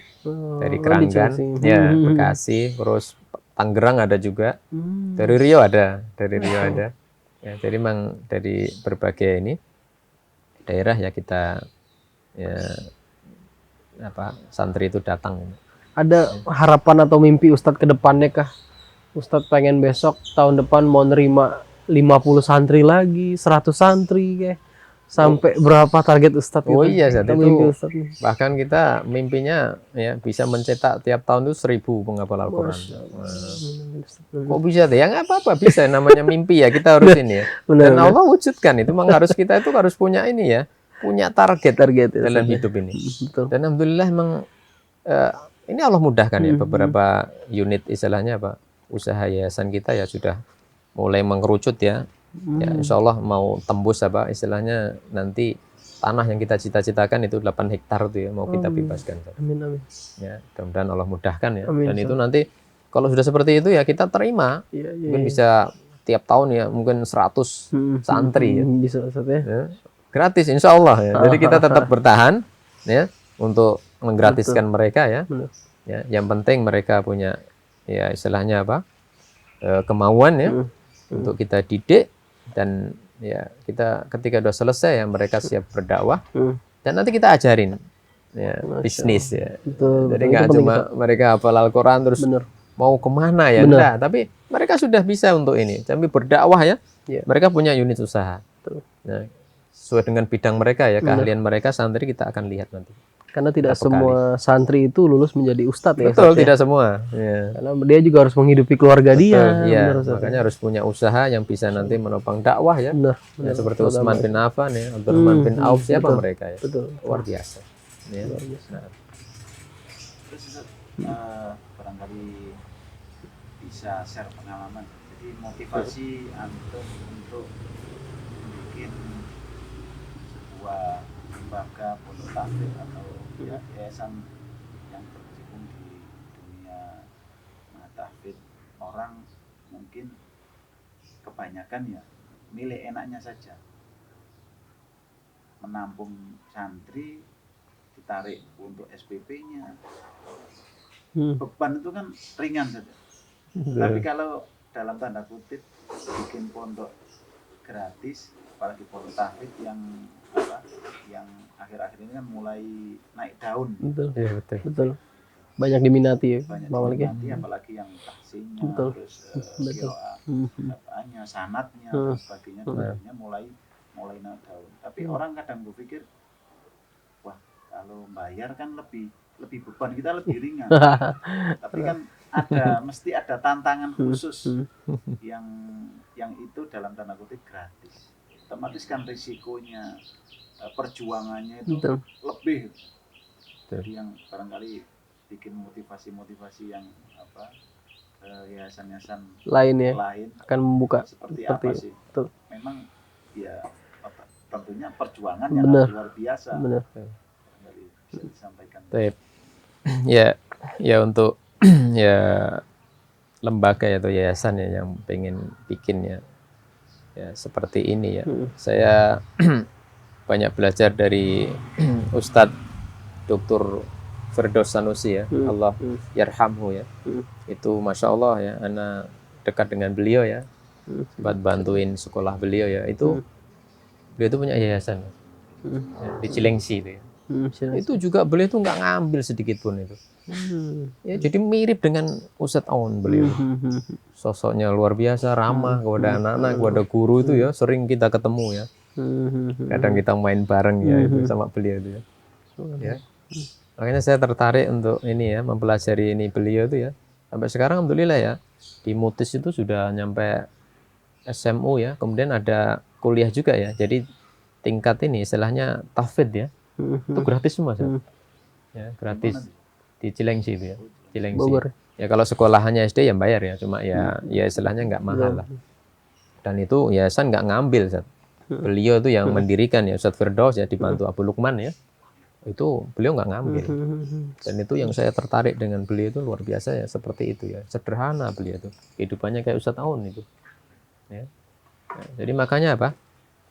dari Keranggan, ya Bekasi, terus Tangerang ada juga. Dari Rio ada, Ya, jadi memang dari berbagai ini daerah ya kita ya santri itu datang. Ada harapan atau mimpi Ustadz ke depannya kah? Ustadz pengen besok tahun depan mau nerima 50 santri lagi, 100 santri kayak Sampai berapa target Ustadz Oh gitu? iya, Ustadz, Kita itu mimpi Ustadz nih. bahkan kita mimpinya ya bisa mencetak tiap tahun itu 1.000 penghafal Al-Quran. Masya Allah. Nah, kok bisa tuh? Ya nggak apa-apa, bisa, namanya mimpi ya, kita harus ini ya. Benar, Dan Allah wujudkan itu, memang harus kita itu harus punya ini ya, punya target Target ya, dalam Ustadz ya. hidup ini. Betul. Dan alhamdulillah memang ini Allah mudahkan ya, beberapa unit istilahnya apa, usaha yayasan kita ya sudah mulai mengerucut ya. Ya insya Allah mau tembus apa istilahnya nanti tanah yang kita cita-citakan itu 8 hektar tuh ya mau kita bebaskan. Amin, amin. Ya, mudah-mudahan Allah mudahkan ya. Amin, Dan itu nanti kalau sudah seperti itu ya kita terima. Iya, iya. Mungkin bisa tiap tahun ya, mungkin 100 santri ya. Bisa Ustadz ya. Ya, gratis insya Allah ya. Jadi kita tetap bertahan ya untuk menggratiskan mereka ya. Benar. Ya, yang penting mereka punya ya istilahnya apa? Kemauan ya untuk kita didik, dan ya kita ketika sudah selesai ya mereka siap berdakwah dan nanti kita ajarin ya bisnis ya. Betul. Jadi betul. nggak Itu penting, cuma Ustadz. mereka hafal Al-Quran terus Benar. mau kemana ya, Benar. enggak, tapi mereka sudah bisa untuk ini, tapi berdakwah ya. Iya. Mereka punya unit usaha. Betul. Nah, sesuai dengan bidang mereka ya, keahlian mereka santri kita akan lihat nanti. Karena tidak Berapa semua santri itu lulus menjadi ustadz ya. Betul, Ustadz, ya. tidak semua. Ya. Karena dia juga harus menghidupi keluarga dia. Betul, iya. Benar, Ustadz. Makanya harus punya usaha yang bisa nanti menopang dakwah ya. Benar. Ya, Benar. seperti Betul, Utsman bin Affan ya, Abdurrahman bin Auf, siapa betul. mereka ya? Betul. Luar biasa. Ya. Nah, Terus Ustaz, barangkali bisa share pengalaman. Jadi motivasi antum untuk bikin sebuah lembaga pondok tahfidz atau ya, yayasan yang berkecimpung di dunia tahfidz. Orang mungkin kebanyakan ya milih enaknya saja, menampung santri, ditarik untuk SPP-nya. Beban itu kan ringan saja. Tapi kalau dalam tanda kutip bikin pondok gratis, apalagi pondok tahfidz yang apa, yang akhir-akhir ini kan mulai naik daun, Betul. iya betul. Betul. Banyak diminati ya. banyak Bang Malik ya. diminati, apalagi yang tahsinnya, Betul. terus Betul. apaannya, sanatnya dan sebagainya, sebagainya mulai naik daun. Tapi orang kadang berpikir, wah kalau bayar kan lebih beban kita lebih ringan. Tapi kan mesti ada tantangan khusus yang itu dalam tanda kutip gratis. Otomatis kan risikonya, perjuangannya itu Betul. lebih. Jadi yang barangkali bikin motivasi yang apa, yayasan-yayasan Lain ya. lain Akan membuka. seperti Seperti apa itu. sih? Betul. Memang ya tentunya perjuangan yang Benar. luar biasa. Benar. Barangkali bisa disampaikan. Baik. Ya untuk ya lembaga ya, atau yayasan ya yang pengen bikin ya seperti ini ya. Saya banyak belajar dari Ustadz Dr. Firdaus Sanusi ya, Allah yarhamhu ya. Itu masya Allah ya, ana dekat dengan beliau ya, sempat bantuin sekolah beliau ya. Beliau itu punya yayasan ya, di Cilengsi itu ya. Itu juga beliau itu nggak ngambil sedikit pun itu. Ya, jadi mirip dengan Ustadz Aun beliau. Sosoknya luar biasa, ramah kepada anak-anak, kepada guru itu ya, sering kita ketemu ya. Kadang kita main bareng ya itu sama beliau itu ya. Ya. Makanya saya tertarik untuk ini ya, mempelajari ini beliau itu ya. Sampai sekarang alhamdulillah ya, di Mutis itu sudah nyampe SMU ya. Kemudian ada kuliah juga ya. Jadi tingkat ini istilahnya tahfidz ya. Itu gratis semua sih. Ya, gratis di Cilengsi itu ya. Cilengsi. Bogor. Ya kalau sekolahannya SD ya bayar ya, cuma ya istilahnya nggak mahal lah. Dan itu yayasan nggak ngambil, Ustaz. Beliau itu yang mendirikan ya, Ustadz Firdaus ya, dibantu Abu Lukman ya. Itu beliau nggak ngambil. Dan itu yang saya tertarik dengan beliau itu luar biasa ya, seperti itu ya. Sederhana beliau itu. Kehidupannya kayak Ustadz Aun itu. Ya. Nah, jadi makanya apa?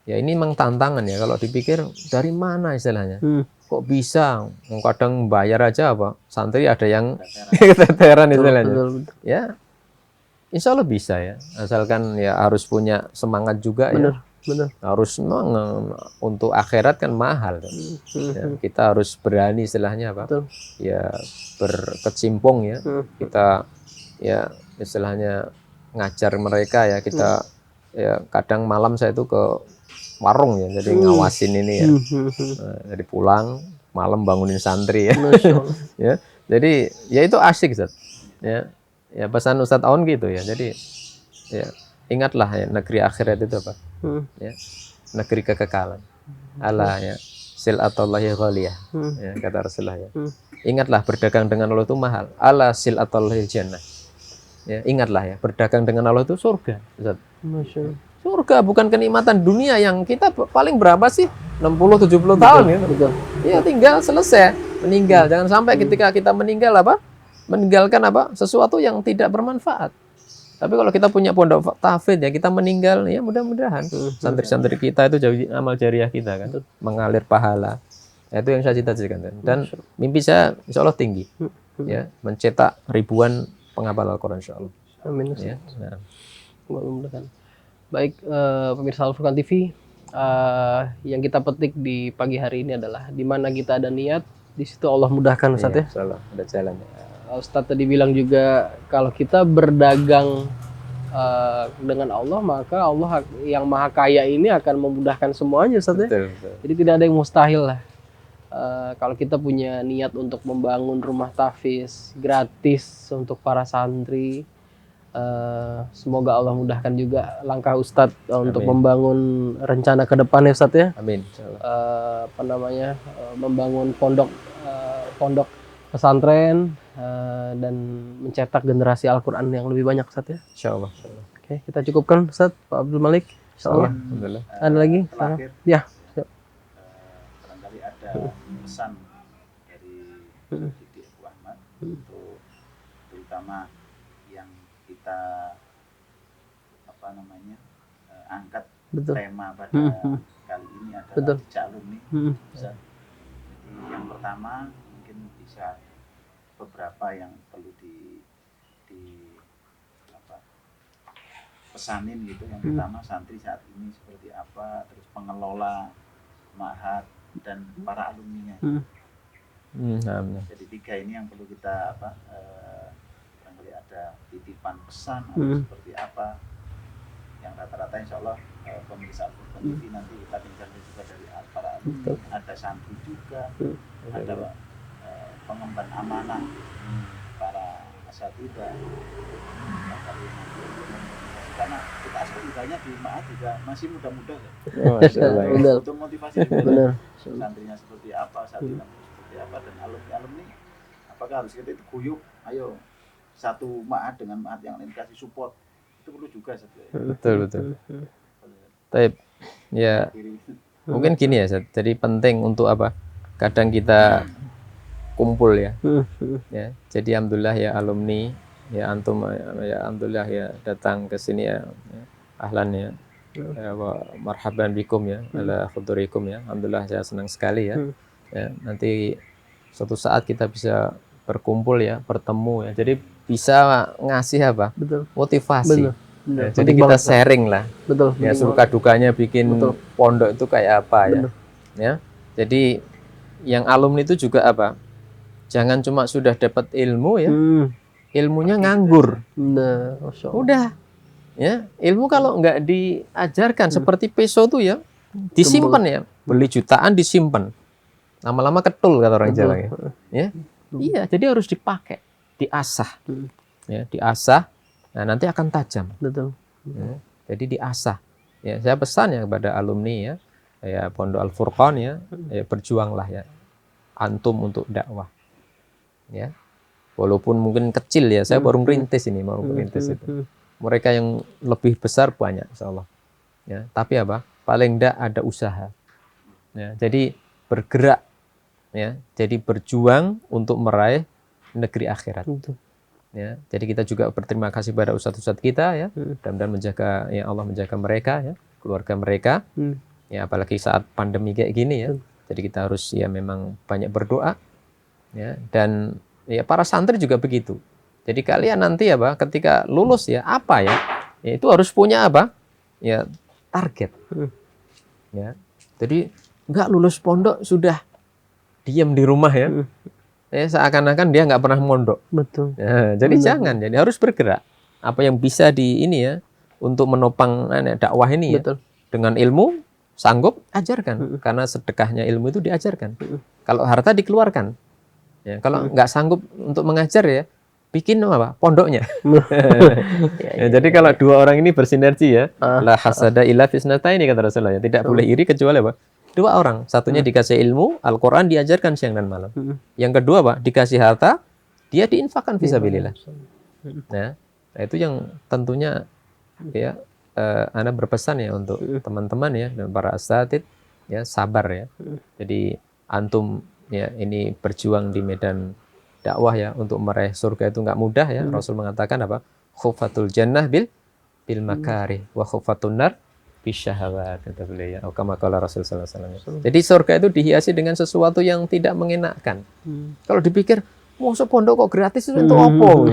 Ya ini memang tantangan ya, kalau dipikir dari mana istilahnya. Kok bisa? Kadang bayar aja apa? Santri ada yang keteteran istilahnya. Ya, insya Allah bisa ya. Asalkan ya harus punya semangat juga ya. Benar. Harus memang untuk akhirat kan mahal. Ya, kita harus berani istilahnya apa? Betul. Ya berkecimpung ya. Kita ya istilahnya ngajar mereka ya, kita ya kadang malam saya itu ke warung ya, jadi ngawasin ini ya. Jadi pulang malam bangunin santri ya. Ya. Jadi ya itu asik Ustaz. Ya. Ya pesan Ustadz Aun gitu ya. Jadi ya ingatlah ya negeri akhirat itu apa? Ya. Negeri kekekalan. Allah ya. Silatullahi ghaliyah. Ya, kata Rasulullah ya. Ingatlah berdagang dengan Allah itu mahal. Ala silatullahi jannah. Ya, ingatlah ya, berdagang dengan Allah itu surga. Ustaz. Surga bukan kenikmatan dunia yang kita paling berapa sih? 60-70 tahun ya. Betul. Ya tinggal selesai, meninggal. Jangan sampai ketika kita meninggal apa? Meninggalkan apa? Sesuatu yang tidak bermanfaat. Tapi kalau kita punya pondok tahfidz ya, kita meninggal ya mudah-mudahan santri-santri kita itu jadi amal jariah kita kan, mengalir pahala. Nah, itu yang saya cita-citakan dan mimpi saya insya Allah tinggi ya, mencetak ribuan penghafal Al-Quran insya Allah. Amin. Ya, nah. Mudah-mudahan. Baik, pemirsa Al-Furqan TV, yang kita petik di pagi hari ini adalah di mana kita ada niat, di situ Allah mudahkan Ustaz ya. Insya Allah ada jalan. Ustaz tadi bilang juga kalau kita berdagang dengan Allah, maka Allah yang maha kaya ini akan memudahkan semuanya Ustaz ya. Betul, betul. Jadi tidak ada yang mustahil lah. Kalau kita punya niat untuk membangun rumah tahfidz gratis untuk para santri, semoga Allah mudahkan juga langkah Ustadz untuk membangun rencana ke depan ya Ustadz ya. Amin. Membangun pondok pesantren dan mencetak generasi Al-Quran yang lebih banyak Ustadz ya. Insya Allah. Oke, kita cukupkan Ustadz, Pak Abdul Malik. Insya Allah. Alhamdulillah. Ada lagi? Terakhir, Ya. barangkali ada pesan dari Didi Abu Ahmad untuk terutama yang kita angkat Betul. tema pada kali ini adalah Betul. jejak alumni. Jadi yang pertama mungkin bisa beberapa yang perlu pesanin gitu. Yang pertama, santri saat ini seperti apa, terus pengelola ma'had dan para alumninya. Jadi 3 ini yang perlu kita barangkali ada titipan pesan atau seperti apa yang rata-rata insya Allah pemirsa Al-Furqan TV nanti kita tinggalkan juga dari para alumni, ada santri juga, ada pengemban amanah para asatidzah, karena kita asatidzahnya di ma'had juga masih muda-muda kan. Untuk motivasi juga santrinya seperti apa, asatidz seperti apa, dan alumni apakah harus kita itu guyup, ayo satu ma'had dengan ma'had yang lain kasih support, itu perlu juga sebenarnya. Betul. Tapi ya mungkin gini ya, jadi penting untuk apa? Kadang kita kumpul ya. Ya, jadi alhamdulillah ya alumni, ya antum ya alhamdulillah ya datang ke sini ya, ahlan ya. Marhaban bikum ya, ala khudurikum ya. Alhamdulillah saya senang sekali ya. Ya, nanti suatu saat kita bisa berkumpul ya, bertemu ya. Jadi bisa ngasih apa? Betul. Motivasi. Betul. Ya, jadi kita sharing lah. Betul. Ya, suka dukanya bikin pondok itu kayak apa ya. Ya. Jadi yang alumni itu juga apa? Jangan cuma sudah dapat ilmu ya. Ilmunya nganggur. Nah, udah. Ya, ilmu kalau nggak diajarkan seperti peso tuh ya, disimpan ya. Beli jutaan disimpan. Lama-lama ketul kata orang Jawa ya. Ya. Iya, jadi harus dipakai, diasah. Ya, diasah. Nah, nanti akan tajam. Betul. Ya, jadi diasah. Ya, saya pesan ya kepada alumni ya Pondok Al-Furqan ya, berjuanglah ya antum untuk dakwah. Ya. Walaupun mungkin kecil ya, saya baru merintis ini, itu. Mereka yang lebih besar banyak insyaallah. Ya, tapi apa? Paling enggak ada usaha. Ya, jadi bergerak ya, jadi berjuang untuk meraih negeri akhirat. Ya, jadi kita juga berterima kasih pada ustadz-ustadz kita ya, mudah-mudahan menjaga ya Allah menjaga mereka ya, keluarga mereka. Ya, apalagi saat pandemi kayak gini ya. Jadi kita harus ya memang banyak berdoa ya, dan ya para santri juga begitu. Jadi kalian nanti apa ketika lulus ya apa ya? Ya itu harus punya apa? Ya target. Ya. Jadi enggak lulus pondok sudah diam di rumah ya. Ya seakan-akan dia nggak pernah mondok. Betul. Ya, jadi jangan, jadi harus bergerak. Apa yang bisa di ini ya, untuk menopang dakwah ini ya. Betul. Dengan ilmu sanggup ajarkan, karena sedekahnya ilmu itu diajarkan. Kalau harta dikeluarkan, ya, kalau nggak sanggup untuk mengajar ya bikin apa pondoknya. Ya, jadi kalau dua orang ini bersinergi ya, la hasada illa fisnataini kata Rasulullah ya, tidak boleh iri kecuali apa? Dua orang, satunya dikasih ilmu, Al-Quran diajarkan siang dan malam. Yang kedua apa? Dikasih harta, dia diinfakkan fisabilillah. Nah, itu yang tentunya ya Anda berpesan ya untuk teman-teman ya dan para asatid ya, sabar ya. Jadi antum ya ini berjuang di medan dakwah ya, untuk meraih surga itu nggak mudah ya. Rasul mengatakan apa? Khufatul jannah bil makarih wa khufatun nar bisyahawat, kata beliau ya. Kama qala Rasul sallallahu alaihi wasallam. Jadi surga itu dihiasi dengan sesuatu yang tidak mengenakkan. Kalau dipikir mosok pondok kok gratis itu untuk opo?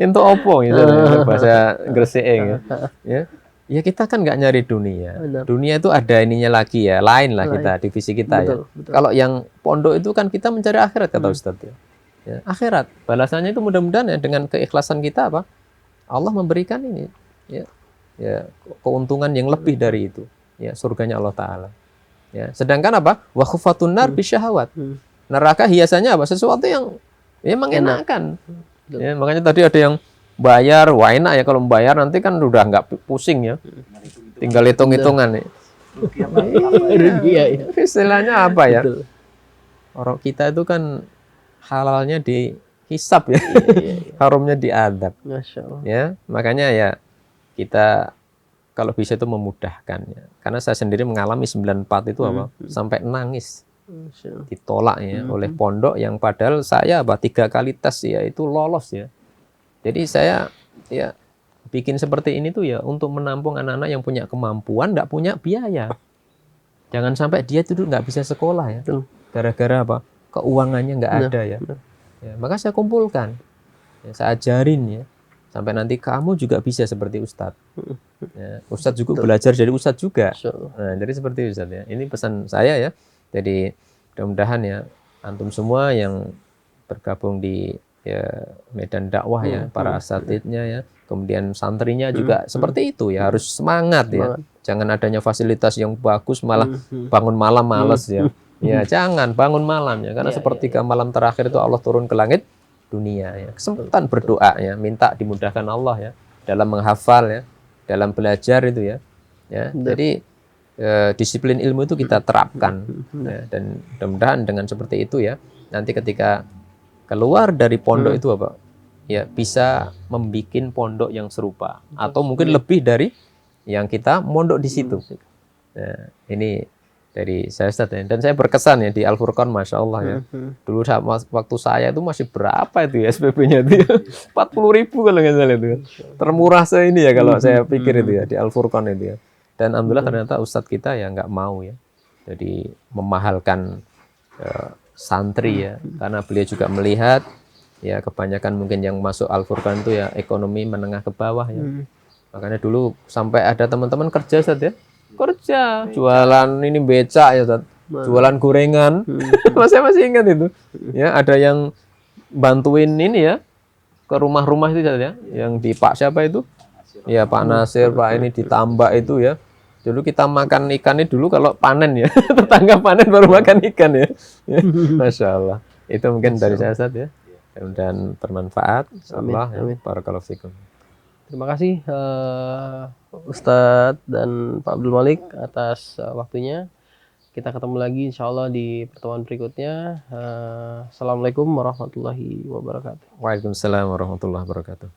Untuk opo gitu bahasa Gresik ya. Ya kita kan nggak nyari dunia. Benar. Dunia itu ada ininya lagi ya, lain lah kita, divisi kita ya. Betul. Kalau yang pondok itu kan kita mencari akhirat kata Ustadz ya. Ya, akhirat. Balasannya itu mudah-mudahan ya dengan keikhlasan kita apa? Allah memberikan ini ya. Ya, keuntungan yang lebih dari itu. Ya, surganya Allah Ta'ala. Ya, sedangkan apa? Wa khufatun nar bisyahawat. Neraka hiasannya apa? Sesuatu yang ya mengenakan. Ya, makanya tadi ada yang bayar, wah enak ya kalau membayar, nanti kan udah nggak pusing ya. Tinggal hitung-hitungan nih. Iya. Istilahnya apa ya? Betul. Orang kita itu kan halalnya dihisap ya. Haramnya diadab. Masya Allah. Ya, makanya ya kita kalau bisa itu memudahkan ya. Karena saya sendiri mengalami 94 itu apa? Sampai nangis. Masya Allah. Ditolak ya oleh pondok yang padahal saya 3 kali tes ya itu lolos ya. Jadi saya ya bikin seperti ini tuh ya untuk menampung anak-anak yang punya kemampuan, nggak punya biaya. Jangan sampai dia tuh nggak bisa sekolah ya. Gara-gara apa? Keuangannya nggak ada ya. Ya. Maka saya kumpulkan, ya, saya ajarin ya. Sampai nanti kamu juga bisa seperti Ustadz. Ya, Ustadz juga belajar dari Ustadz juga. Nah, jadi seperti Ustadz ya. Ini pesan saya ya. Jadi mudah-mudahan ya antum semua yang bergabung di ya medan dakwah ya, para asatidnya ya, kemudian santrinya juga seperti itu ya, harus semangat ya. Jangan adanya fasilitas yang bagus malah bangun malam males ya. Ya jangan bangun malam ya, karena sepertiga malam terakhir itu Allah turun ke langit dunia ya. Kesempatan berdoa ya, minta dimudahkan Allah ya dalam menghafal ya, dalam belajar itu ya. Ya, jadi disiplin ilmu itu kita terapkan ya, dan mudah-mudahan dengan seperti itu ya, nanti ketika keluar dari pondok itu apa? Ya bisa membikin pondok yang serupa atau mungkin lebih dari yang kita mondok di situ. Nah, ini dari saya Ustaz ya. Dan saya berkesan ya di Al Furqan, masya Allah ya. Dulu waktu saya itu masih berapa itu ya SPP-nya itu? 40.000 kalau nggak salah itu. Termurah saya ini ya kalau saya pikir itu ya di Al Furqan itu ya. Dan alhamdulillah ternyata Ustadz kita ya nggak mau ya. Jadi memahalkan santri ya, karena beliau juga melihat ya kebanyakan mungkin yang masuk Al Furqan itu ya ekonomi menengah ke bawah ya. Makanya dulu sampai ada teman-teman kerja Ustaz ya. Kerja, jualan ini becak ya Ustaz. Jualan gorengan. Saya masih ingat itu. Ya, ada yang bantuin ini ya ke rumah-rumah itu Ustaz ya, yang di Pak siapa itu? Ya Pak Nasir, Pak ini ditambah itu ya. Dulu kita makan ikan ini dulu kalau panen ya. Tetangga panen baru makan ikan ya. Masya Allah. Itu mungkin dari saya Ustaz ya. Dan bermanfaat. Insyaallah. Amin. Barakallahu fikum. Terima kasih Ustadz dan Pak Abdul Malik atas waktunya. Kita ketemu lagi insya Allah di pertemuan berikutnya. Assalamualaikum warahmatullahi wabarakatuh. Waalaikumsalam warahmatullahi wabarakatuh.